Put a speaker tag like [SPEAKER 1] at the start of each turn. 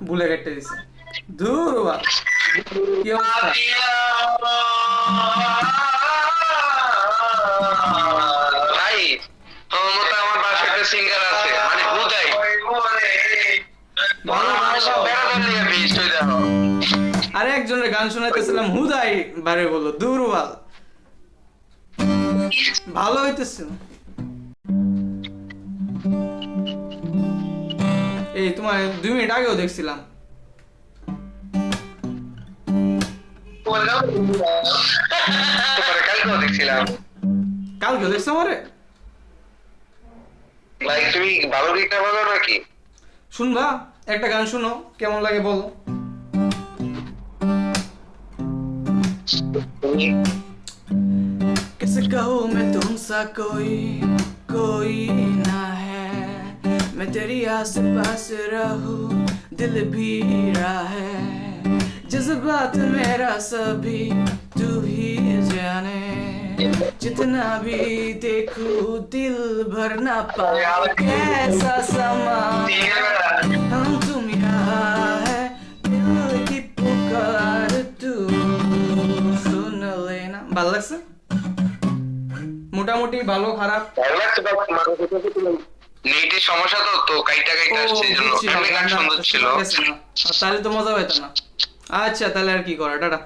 [SPEAKER 1] ভুলে কেটে দিছে দূর বাল কি অবস্থা
[SPEAKER 2] ভাই আমার মতো আমার বাসায় একটা সিঙ্গার আছে মানে হুদাই
[SPEAKER 1] ভালো ভালো
[SPEAKER 2] বেড়াদার লিগে বেস্ট হই দেখো
[SPEAKER 1] আরে একজনের গান শোনাইতেছিলাম হুদাই বারে বললো দূর বাল ভালো হইতেছে এই তোমার 2 মিনিট আগেও দেখছিলাম
[SPEAKER 2] তোমারে কালকেও দেখছিলাম
[SPEAKER 1] কালকেও দেখছো আমারে
[SPEAKER 2] লাইক তুমি ভালো গিটার বাজাও নাকি
[SPEAKER 1] শুনবা একটা গান শুনো কেমন লাগে বলো कैसे कहूँ मैं तुमसा कोई ना है मैं तेरी आस पास रहूं दिल भी रहा है जज्बात मेरा सभी तू ही जाने जितना भी देखूं दिल भर ना पाए कैसा समा हम तुम यहाँ है दिल की पुकार तू सुन लेना ভালো লাগছে মোটামুটি ভালো খারাপ
[SPEAKER 2] ভালো লাগছে বাট নেটের সমস্যা তো তো কাইটা আসছে এজন্য এমনি গান সুন্দর ছিল
[SPEAKER 1] তাহলে তো মজা হইতো না আচ্ছা তাহলে আর কি করা টাটা